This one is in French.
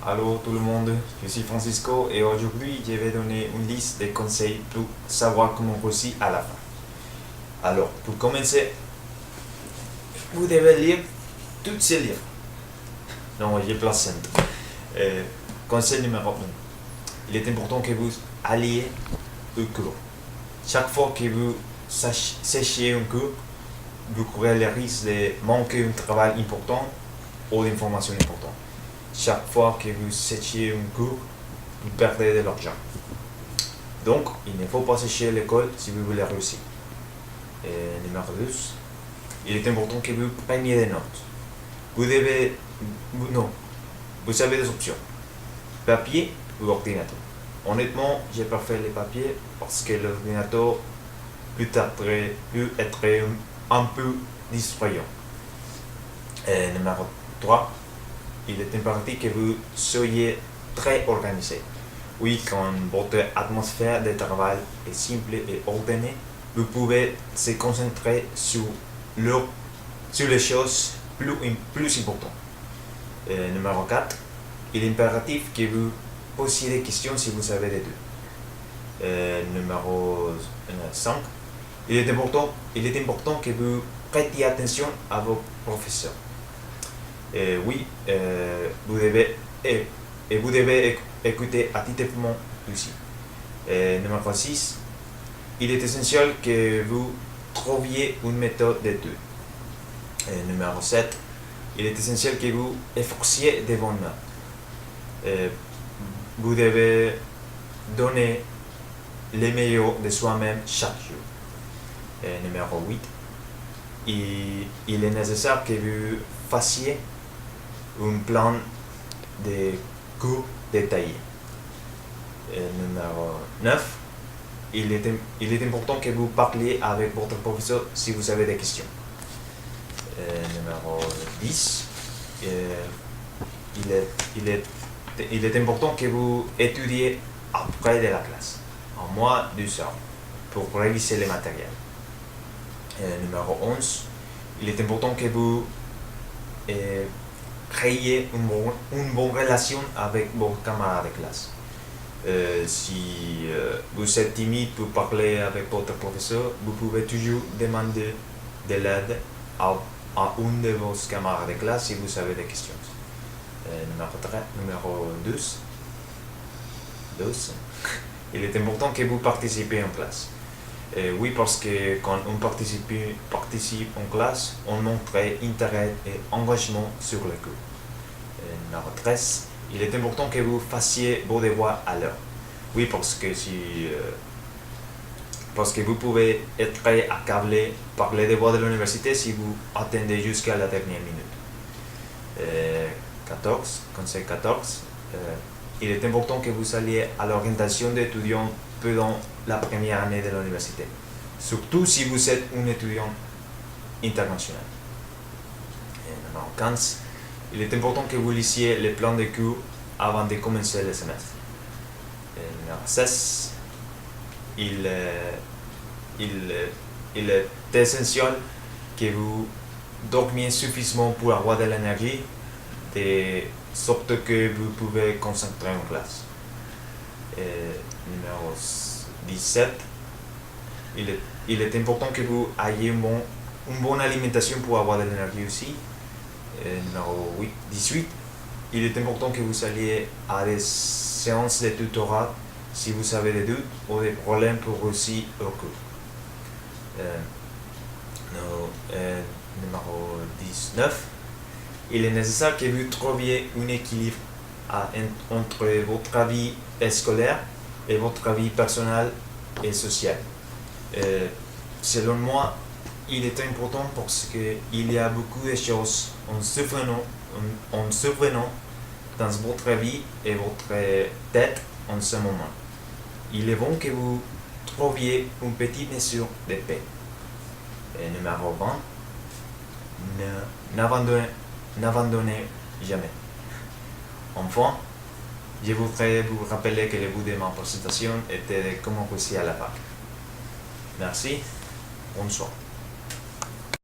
Allô tout le monde, je suis Francisco et aujourd'hui je vais donner une liste de conseils pour savoir comment réussir à la fin. Alors, pour commencer, vous devez lire tous ces livres. Non, j'ai placé. Conseil numéro 1. Il est important que vous alliez au cours. Chaque fois que vous séchez un cours, vous courez le risque de manquer un travail important ou d'informations importantes. Chaque fois que vous séchez un cours, vous perdez de l'argent. Donc, il ne faut pas sécher l'école si vous voulez réussir. Et numéro 2, il est important que vous preniez des notes. Vous avez des options. Papier ou ordinateur. Honnêtement, j'ai pas fait les papiers parce que l'ordinateur peut être un peu distrayant. Et numéro 3, il est impératif que vous soyez très organisé. Oui, quand votre atmosphère de travail est simple et ordonnée, vous pouvez se concentrer sur les choses plus importantes. Numéro 4, il est impératif que vous posiez des questions si vous avez des doutes. Numéro 5, il est important que vous prêtiez attention à vos professeurs. Vous devez écouter attentivement aussi. Numéro 6, il est essentiel que vous trouviez une méthode d'étude. Numéro 7, il est essentiel que vous efforciez de bonnes notes. Vous devez donner le meilleur de soi-même chaque jour. Numéro 8, il est nécessaire que vous fassiez un plan de cours détaillé. Numéro 9, il est important que vous parliez avec votre professeur si vous avez des questions. Numéro 10, il est important que vous étudiez après de la classe, en moins d'1 heure, pour réviser le matériel. Numéro 11, il est important que vous créer une bonne relation avec vos camarades de classe. Si vous êtes timide pour parler avec votre professeur, vous pouvez toujours demander de l'aide à un de vos camarades de classe si vous avez des questions. Numéro 12, il est important que vous participez en classe. Oui, parce que quand on participe en classe, on montre intérêt et engagement sur le cours. Numéro 13, il est important que vous fassiez vos devoirs à l'heure. Oui, parce que vous pouvez être accablé par les devoirs de l'université si vous attendez jusqu'à la dernière minute. Conseil 14, il est important que vous alliez à l'orientation d'étudiants pendant la première année de l'université, surtout si vous êtes un étudiant international. Numéro 15, il est important que vous lisiez les plans de cours avant de commencer le semestre. Numéro 16, il est essentiel que vous dormiez suffisamment pour avoir de l'énergie, de sorte que vous pouvez concentrer en classe. Numéro 17, il est important que vous ayez une bonne alimentation pour avoir de l'énergie aussi. Numéro 18, il est important que vous alliez à des séances de tutorat si vous avez des doutes ou des problèmes pour réussir au cours. Numéro 19, il est nécessaire que vous trouviez un équilibre entre votre vie scolaire et votre vie personnelle et sociale. Selon moi, il est important parce qu'il y a beaucoup de choses en survenant dans votre vie et votre tête en ce moment. Il est bon que vous trouviez une petite mesure de paix. Numéro 20, n'abandonnez jamais. Enfin, je voudrais vous rappeler que le but de ma présentation était de comment réussir à la fac. Merci, bonsoir.